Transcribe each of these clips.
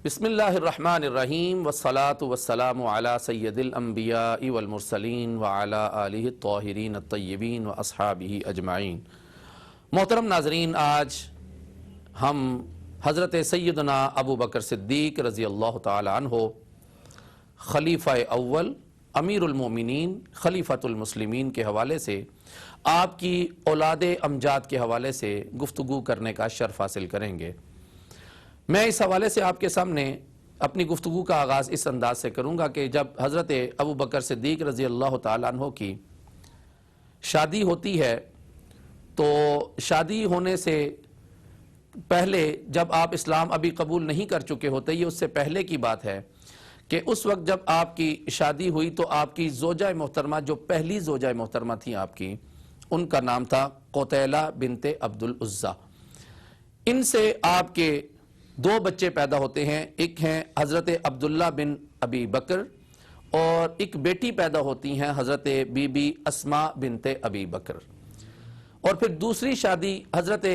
بسم اللہ الرحمن الرحیم والصلاة والسلام علی سید الانبیاء والمرسلین وعلی آلہ الطاہرین الطیبین واصحابہ اجمعین۔ محترم ناظرین، آج ہم حضرت سیدنا ابو بکر صدیق رضی اللہ تعالی عنہ، خلیفہ اول، امیر المومنین، خلیفۃ المسلمین کے حوالے سے، آپ کی اولاد امجاد کے حوالے سے گفتگو کرنے کا شرف حاصل کریں گے۔ میں اس حوالے سے آپ کے سامنے اپنی گفتگو کا آغاز اس انداز سے کروں گا کہ جب حضرت ابو بکر صدیق رضی اللہ تعالیٰ عنہ کی شادی ہوتی ہے تو شادی ہونے سے پہلے جب آپ اسلام ابھی قبول نہیں کر چکے ہوتے، یہ اس سے پہلے کی بات ہے کہ اس وقت جب آپ کی شادی ہوئی تو آپ کی زوجہ محترمہ، جو پہلی زوجہ محترمہ تھیں آپ کی، ان کا نام تھا قتیلہ بنت عبد العزیٰ۔ ان سے آپ کے دو بچے پیدا ہوتے ہیں، ایک ہیں حضرت عبداللہ بن ابی بکر اور ایک بیٹی پیدا ہوتی ہیں حضرت بی بی اسماء بنت ابی بکر۔ اور پھر دوسری شادی حضرت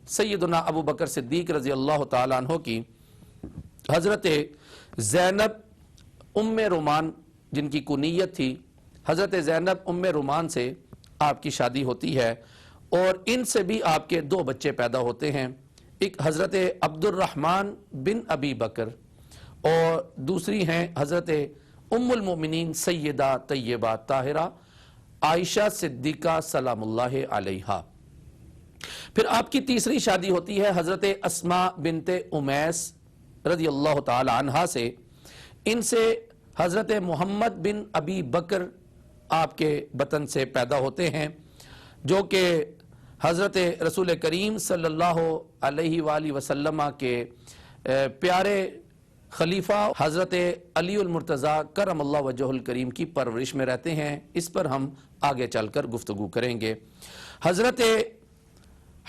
سیدنا ابو بکر صدیق رضی اللہ تعالیٰ عنہ کی حضرت زینب ام رومان، جن کی کنیت تھی، حضرت زینب ام رومان سے آپ کی شادی ہوتی ہے اور ان سے بھی آپ کے دو بچے پیدا ہوتے ہیں، ایک حضرت عبد الرحمن بن ابی بکر اور دوسری ہیں حضرت ام المؤمنین سیدہ طیبہ طاہرہ عائشہ صدیقہ سلام اللہ علیہا۔ پھر آپ کی تیسری شادی ہوتی ہے حضرت اسماء بنت امیس رضی اللہ تعالی عنہا سے۔ ان سے حضرت محمد بن ابی بکر آپ کے بطن سے پیدا ہوتے ہیں، جو کہ حضرت رسول کریم صلی اللہ علیہ وآلہ وسلم کے پیارے خلیفہ حضرت علی المرتضیٰ کرم اللہ وجہہ الکریم کی پرورش میں رہتے ہیں۔ اس پر ہم آگے چل کر گفتگو کریں گے۔ حضرت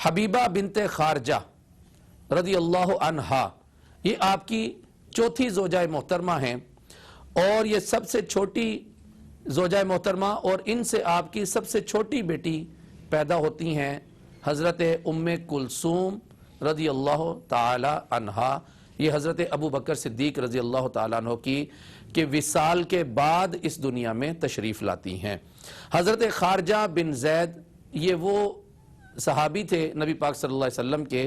حبیبہ بنت خارجہ رضی اللہ عنہا، یہ آپ کی چوتھی زوجہ محترمہ ہیں اور یہ سب سے چھوٹی زوجہ محترمہ، اور ان سے آپ کی سب سے چھوٹی بیٹی پیدا ہوتی ہیں حضرت ام کلثوم رضی اللہ تعالی عنہا۔ یہ حضرت ابو بکر صدیق رضی اللہ تعالیٰ عنہ کی کہ وصال کے بعد اس دنیا میں تشریف لاتی ہیں۔ حضرت خارجہ بن زید، یہ وہ صحابی تھے نبی پاک صلی اللہ علیہ وسلم کے،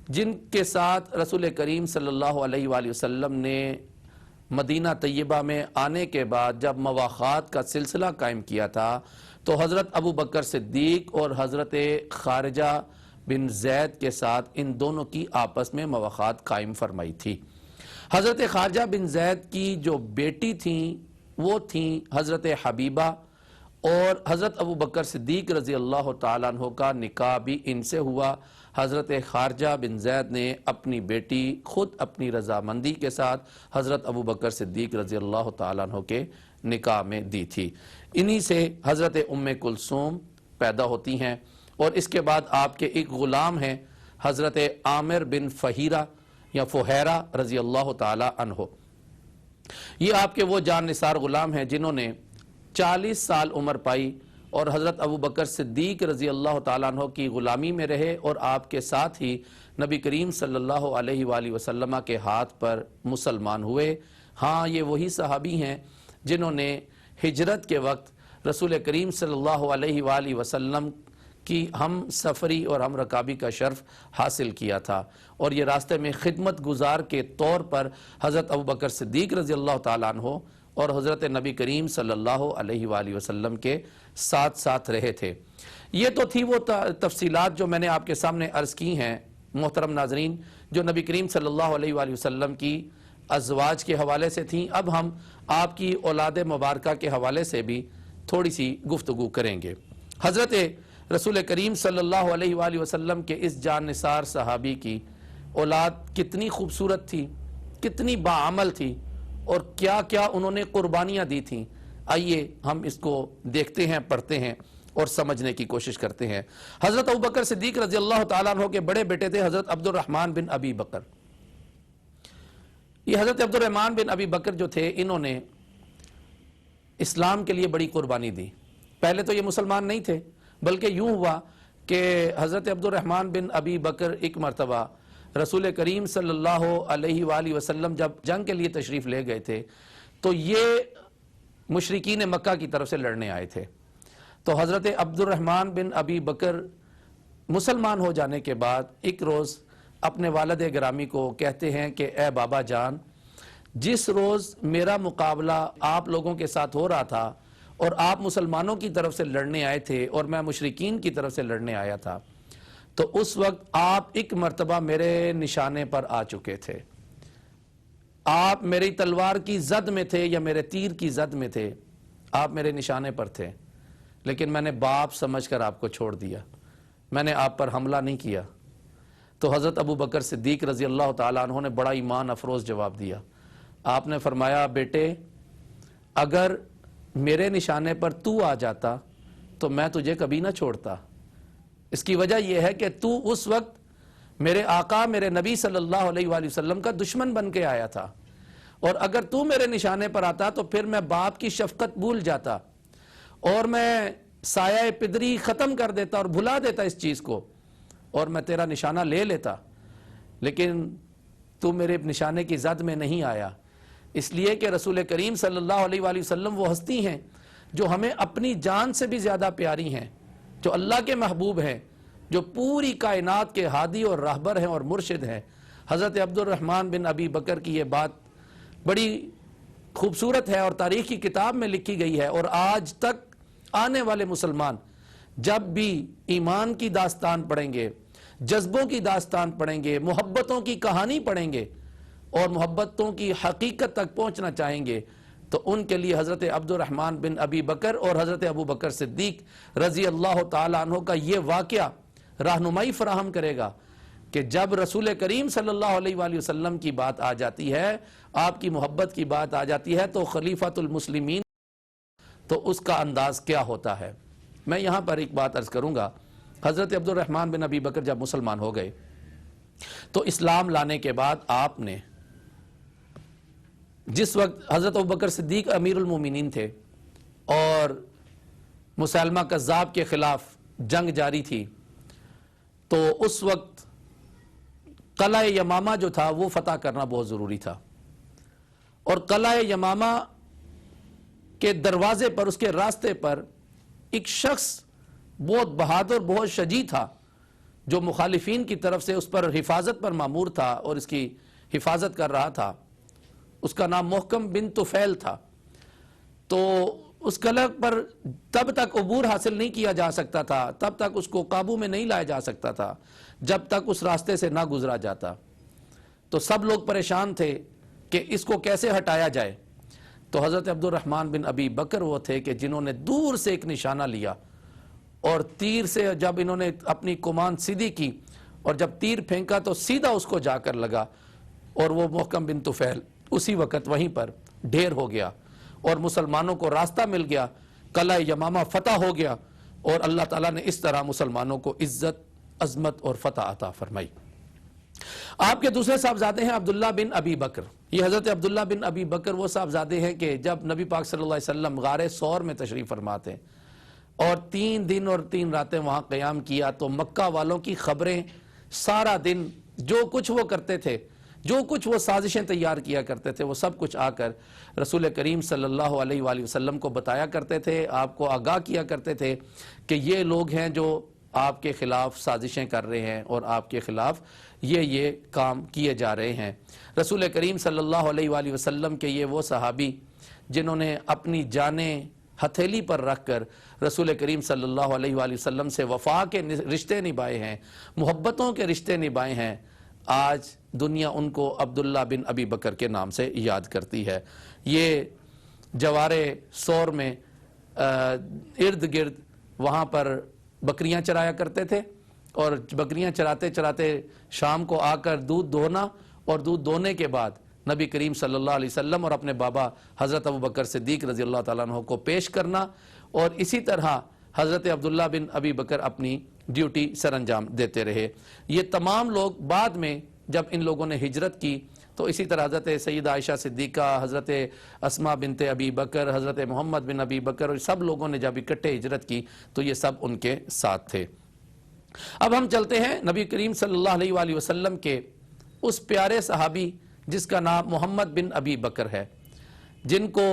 جن کے ساتھ رسول کریم صلی اللہ علیہ وآلہ وسلم نے مدینہ طیبہ میں آنے کے بعد جب مواخات کا سلسلہ قائم کیا تھا تو حضرت ابو بکر صدیق اور حضرت خارجہ بن زید کے ساتھ ان دونوں کی آپس میں مواخات قائم فرمائی تھی۔ حضرت خارجہ بن زید کی جو بیٹی تھیں وہ تھیں حضرت حبیبہ، اور حضرت ابو بکر صدیق رضی اللہ تعالیٰ عنہ کا نکاح بھی ان سے ہوا۔ حضرت خارجہ بن زید نے اپنی بیٹی خود اپنی رضامندی کے ساتھ حضرت ابو بکر صدیق رضی اللہ تعالیٰ عنہ کے نکاح میں دی تھی۔ انہی سے حضرت ام کلثوم پیدا ہوتی ہیں، اور اس کے بعد آپ کے ایک غلام ہیں حضرت عامر بن فہیرہ یا فہیرہ رضی اللہ تعالی عنہ۔ یہ آپ کے وہ جان نثار غلام ہیں جنہوں نے 40 سال عمر پائی اور حضرت ابو بکر صدیق رضی اللہ تعالیٰ عنہ کی غلامی میں رہے، اور آپ کے ساتھ ہی نبی کریم صلی اللہ علیہ وآلہ وسلم کے ہاتھ پر مسلمان ہوئے۔ ہاں، یہ وہی صحابی ہیں جنہوں نے ہجرت کے وقت رسول کریم صلی اللہ علیہ وآلہ وسلم کی ہم سفری اور ہم رکابی کا شرف حاصل کیا تھا، اور یہ راستے میں خدمت گزار کے طور پر حضرت ابو بکر صدیق رضی اللہ تعالیٰ عنہ اور حضرت نبی کریم صلی اللہ علیہ وآلہ وسلم کے ساتھ ساتھ رہے تھے۔ یہ تو تھی وہ تفصیلات جو میں نے آپ کے سامنے عرض کی ہیں محترم ناظرین، جو نبی کریم صلی اللہ علیہ وآلہ وسلم کی ازواج کے حوالے سے تھیں۔ اب ہم آپ کی اولاد مبارکہ کے حوالے سے بھی تھوڑی سی گفتگو کریں گے۔ حضرت رسول کریم صلی اللہ علیہ وآلہ وسلم کے اس جان نثار صحابی کی اولاد کتنی خوبصورت تھی، کتنی باعمل تھی، اور کیا کیا انہوں نے قربانیاں دی تھیں۔ آئیے ہم اس کو دیکھتے ہیں، پڑھتے ہیں اور سمجھنے کی کوشش کرتے ہیں۔ حضرت ابو بکر صدیق رضی اللہ تعالیٰ عنہ کے بڑے بیٹے تھے حضرت عبد الرحمن بن ابی بکر۔ یہ حضرت عبد الرحمن بن ابی بکر جو تھے، انہوں نے اسلام کے لیے بڑی قربانی دی۔ پہلے تو یہ مسلمان نہیں تھے، بلکہ یوں ہوا کہ حضرت عبد الرحمن بن ابی بکر ایک مرتبہ رسول کریم صلی اللہ علیہ وآلہ وسلم جب جنگ کے لیے تشریف لے گئے تھے تو یہ مشرکین مکہ کی طرف سے لڑنے آئے تھے. تو حضرت عبد الرحمن بن ابی بکر مسلمان ہو جانے کے بعد ایک روز اپنے والد گرامی کو کہتے ہیں کہ اے بابا جان، جس روز میرا مقابلہ آپ لوگوں کے ساتھ ہو رہا تھا اور آپ مسلمانوں کی طرف سے لڑنے آئے تھے اور میں مشرکین کی طرف سے لڑنے آیا تھا، تو اس وقت آپ ایک مرتبہ میرے نشانے پر آ چکے تھے. آپ میری تلوار کی زد میں تھے یا میرے تیر کی زد میں تھے، آپ میرے نشانے پر تھے، لیکن میں نے باپ سمجھ کر آپ کو چھوڑ دیا، میں نے آپ پر حملہ نہیں کیا. تو حضرت ابو بکر صدیق رضی اللہ تعالیٰ عنہ نے بڑا ایمان افروز جواب دیا. آپ نے فرمایا، بیٹے اگر میرے نشانے پر تو آ جاتا تو میں تجھے کبھی نہ چھوڑتا. اس کی وجہ یہ ہے کہ تو اس وقت میرے آقا میرے نبی صلی اللہ علیہ وآلہ وسلم کا دشمن بن کے آیا تھا، اور اگر تو میرے نشانے پر آتا تو پھر میں باپ کی شفقت بھول جاتا اور میں سایہ پدری ختم کر دیتا اور بھلا دیتا اس چیز کو، اور میں تیرا نشانہ لے لیتا. لیکن تو میرے نشانے کی زد میں نہیں آیا، اس لیے کہ رسول کریم صلی اللہ علیہ وآلہ وسلم وہ ہستی ہیں جو ہمیں اپنی جان سے بھی زیادہ پیاری ہیں، جو اللہ کے محبوب ہیں، جو پوری کائنات کے ہادی اور راہبر ہیں اور مرشد ہیں. حضرت عبد الرحمن بن ابی بکر کی یہ بات بڑی خوبصورت ہے اور تاریخ کی کتاب میں لکھی گئی ہے، اور آج تک آنے والے مسلمان جب بھی ایمان کی داستان پڑھیں گے، جذبوں کی داستان پڑھیں گے، محبتوں کی کہانی پڑھیں گے اور محبتوں کی حقیقت تک پہنچنا چاہیں گے، تو ان کے لیے حضرت عبد الرحمن بن ابی بکر اور حضرت ابو بکر صدیق رضی اللہ تعالیٰ عنہ کا یہ واقعہ رہنمائی فراہم کرے گا کہ جب رسول کریم صلی اللہ علیہ وآلہ وسلم کی بات آ جاتی ہے، آپ کی محبت کی بات آ جاتی ہے، تو خلیفۃ المسلمین تو اس کا انداز کیا ہوتا ہے. میں یہاں پر ایک بات عرض کروں گا. حضرت عبد الرحمن بن ابی بکر جب مسلمان ہو گئے تو اسلام لانے کے بعد آپ نے، جس وقت حضرت ابوبکر صدیق امیر المومنین تھے اور مسلمہ کذاب کے خلاف جنگ جاری تھی، تو اس وقت قلعہ یمامہ جو تھا وہ فتح کرنا بہت ضروری تھا. اور قلعہ یمامہ کے دروازے پر، اس کے راستے پر ایک شخص بہت بہادر، بہت شجاع تھا، جو مخالفین کی طرف سے اس پر حفاظت پر مامور تھا اور اس کی حفاظت کر رہا تھا. اس کا نام محکم بن طفیل تھا. تو اس قلعہ پر تب تک عبور حاصل نہیں کیا جا سکتا تھا، تب تک اس کو قابو میں نہیں لایا جا سکتا تھا جب تک اس راستے سے نہ گزرا جاتا. تو سب لوگ پریشان تھے کہ اس کو کیسے ہٹایا جائے. تو حضرت عبد الرحمن بن ابی بکر وہ تھے کہ جنہوں نے دور سے ایک نشانہ لیا اور تیر سے جب انہوں نے اپنی کمان سیدھی کی اور جب تیر پھینکا تو سیدھا اس کو جا کر لگا، اور وہ محکم بن طفیل اسی وقت وہیں پر ڈھیر ہو گیا اور مسلمانوں کو راستہ مل گیا، قلعہ یمامہ فتح ہو گیا، اور اللہ تعالیٰ نے اس طرح مسلمانوں کو عزت، عظمت اور فتح عطا فرمائی. آپ کے دوسرے صاحبزادے ہیں عبداللہ بن ابی بکر. یہ حضرت عبداللہ بن ابی بکر وہ صاحبزادے ہیں کہ جب نبی پاک صلی اللہ علیہ وسلم غار ثور میں تشریف فرماتے اور 3 دن اور 3 راتیں وہاں قیام کیا، تو مکہ والوں کی خبریں سارا دن جو کچھ وہ کرتے تھے، جو کچھ وہ سازشیں تیار کیا کرتے تھے، وہ سب کچھ آ کر رسول کریم صلی اللہ علیہ وآلہ وسلم کو بتایا کرتے تھے، آپ کو آگاہ کیا کرتے تھے کہ یہ لوگ ہیں جو آپ کے خلاف سازشیں کر رہے ہیں اور آپ کے خلاف یہ کام کیے جا رہے ہیں. رسول کریم صلی اللہ علیہ وآلہ وسلم کے یہ وہ صحابی جنہوں نے اپنی جانیں ہتھیلی پر رکھ کر رسول کریم صلی اللہ علیہ وآلہ وسلم سے وفا کے رشتے نبھائے ہیں، محبتوں کے رشتے نبھائے ہیں، آج دنیا ان کو عبداللہ بن ابی بکر کے نام سے یاد کرتی ہے. یہ جوار ثور میں ارد گرد وہاں پر بکریاں چرایا کرتے تھے، اور بکریاں چراتے چراتے شام کو آ کر دودھ دھونا، اور دودھ دھونے کے بعد نبی کریم صلی اللہ علیہ وسلم اور اپنے بابا حضرت ابوبکر صدیق رضی اللہ تعالیٰ عنہ کو پیش کرنا، اور اسی طرح حضرت عبداللہ بن ابی بکر اپنی ڈیوٹی سر انجام دیتے رہے. یہ تمام لوگ بعد میں جب ان لوگوں نے ہجرت کی تو اسی طرح حضرت سیدہ عائشہ صدیقہ، حضرت اسماء بنت ابی بکر، حضرت محمد بن ابی بکر، اور سب لوگوں نے جب اکٹھے ہجرت کی تو یہ سب ان کے ساتھ تھے. اب ہم چلتے ہیں نبی کریم صلی اللہ علیہ وآلہ وسلم کے اس پیارے صحابی جس کا نام محمد بن ابی بکر ہے، جن کو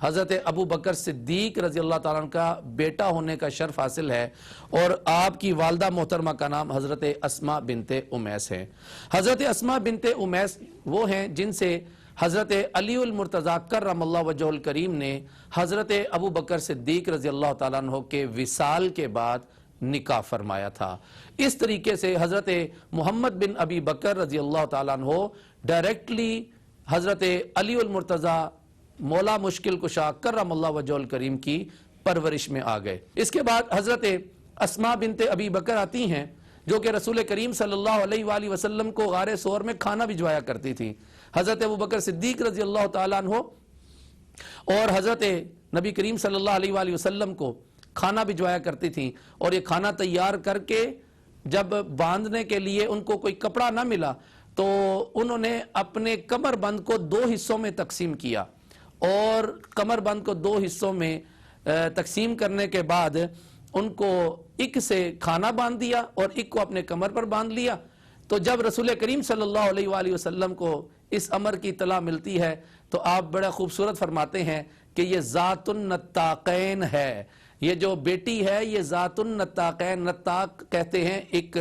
حضرت ابو بکر صدیق رضی اللہ تعالیٰ عنہ کا بیٹا ہونے کا شرف حاصل ہے، اور آپ کی والدہ محترمہ کا نام حضرت اسماء بنت امیس ہے۔ حضرت اسماء بنت امیس وہ ہیں جن سے حضرت علی المرتضیٰ کرم اللہ وجہہ الکریم نے حضرت ابو بکر صدیق رضی اللہ تعالیٰ عنہ کے وصال کے بعد نکاح فرمایا تھا۔ اس طریقے سے حضرت محمد بن ابی بکر رضی اللہ تعالیٰ عنہ ڈائریکٹلی حضرت علی المرتضیٰ مولا مشکل کشا کرم اللہ وجہہ الکریم کی پرورش میں آ گئے۔ اس کے بعد حضرت اسماء بنت ابی بکر آتی ہیں، جو کہ رسول کریم صلی اللہ علیہ وآلہ وسلم کو غار ثور میں کھانا بھجوایا کرتی تھی۔ حضرت ابو بکر صدیق رضی اللہ تعالیٰ عنہ اور حضرت نبی کریم صلی اللہ علیہ وآلہ وسلم کو کھانا بھجوایا کرتی تھیں، اور یہ کھانا تیار کر کے جب باندھنے کے لیے ان کو کوئی کپڑا نہ ملا تو انہوں نے اپنے کمر بند کو 2 حصوں میں تقسیم کیا، اور کمر بند کو 2 حصوں میں تقسیم کرنے کے بعد ان کو ایک سے کھانا باندھ دیا اور ایک کو اپنے کمر پر باندھ لیا۔ تو جب رسول کریم صلی اللہ علیہ وآلہ وسلم کو اس امر کی اطلاع ملتی ہے تو آپ بڑا خوبصورت فرماتے ہیں کہ یہ ذات النطاقین ہے، یہ جو بیٹی ہے یہ ذات النطاقین، نطاق کہتے ہیں ایک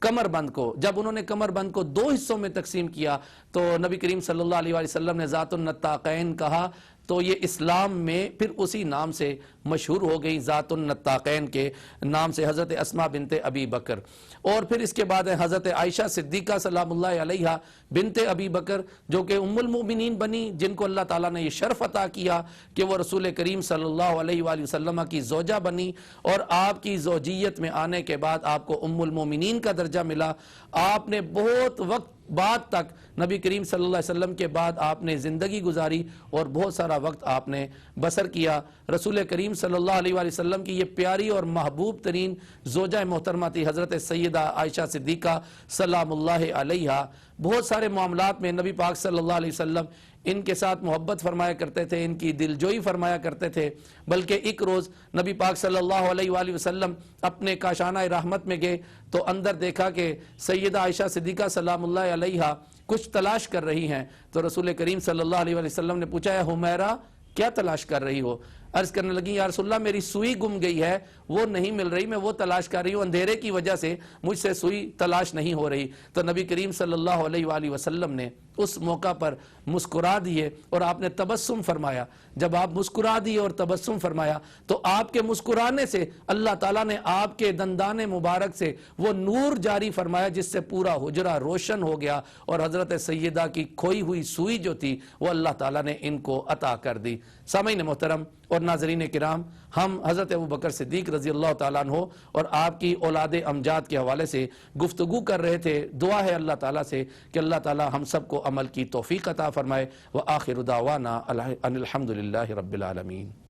کمر بند کو۔ جب انہوں نے کمر بند کو 2 حصوں میں تقسیم کیا تو نبی کریم صلی اللہ علیہ وآلہ وسلم نے ذات النطاقین کہا، تو یہ اسلام میں پھر اسی نام سے مشہور ہو گئی، ذات النطاقین کے نام سے، حضرت اسماء بنت ابی بکر۔ اور پھر اس کے بعد ہے حضرت عائشہ صدیقہ سلام اللہ علیہا بنت ابی بکر، جو کہ ام المؤمنین بنی، جن کو اللہ تعالیٰ نے یہ شرف عطا کیا کہ وہ رسول کریم صلی اللہ علیہ وآلہ وسلم کی زوجہ بنی، اور آپ کی زوجیت میں آنے کے بعد آپ کو ام المؤمنین کا درجہ ملا۔ آپ نے بہت وقت بعد تک نبی کریم صلی اللہ علیہ وسلم کے بعد آپ نے زندگی گزاری اور بہت سارا وقت آپ نے بسر کیا۔ رسول کریم صلی اللہ علیہ وآلہ وسلم کی یہ پیاری اور محبوب ترین زوجہ محترمہ تھی حضرت سیدہ عائشہ صدیقہ سلام اللہ علیہا۔ بہت سارے معاملات میں نبی پاک صلی اللہ علیہ وسلم ان کے ساتھ محبت فرمایا کرتے تھے، ان کی دلجوئی فرمایا کرتے تھے، بلکہ ایک روز نبی پاک صلی اللہ علیہ وآلہ وسلم اپنے کاشانہ رحمت میں گئے تو اندر دیکھا کہ سیدہ عائشہ صدیقہ سلام اللہ علیہا کچھ تلاش کر رہی ہیں۔ تو رسول کریم صلی اللہ علیہ وآلہ وسلم نے پوچھا، ہے حمیرہ کیا تلاش کر رہی ہو؟ عرض کرنے لگی، یا رسول اللہ میری سوئی گم گئی ہے، وہ نہیں مل رہی، میں وہ تلاش کر رہی ہوں، اندھیرے کی وجہ سے مجھ سے سوئی تلاش نہیں ہو رہی۔ تو نبی کریم صلی اللہ علیہ وآلہ وسلم نے اس موقع پر مسکرا دیے اور آپ نے تبسم فرمایا۔ جب آپ مسکرا دیے اور تبسم فرمایا تو آپ کے مسکرانے سے اللہ تعالیٰ نے آپ کے دندان مبارک سے وہ نور جاری فرمایا جس سے پورا حجرہ روشن ہو گیا، اور حضرت سیدہ کی کھوئی ہوئی سوئی جو تھی وہ اللہ تعالیٰ نے ان کو عطا کر دی۔ سامعین محترم اور ناظرین کرام، ہم حضرت ابو بکر صدیق رضی اللہ تعالیٰ عنہ اور آپ کی اولاد امجاد کے حوالے سے گفتگو کر رہے تھے۔ دعا ہے اللہ تعالیٰ سے کہ اللہ تعالیٰ ہم سب کو عمل کی توفیق عطا فرمائے۔ وآخر دعوانا ان الحمد للہ رب العالمین۔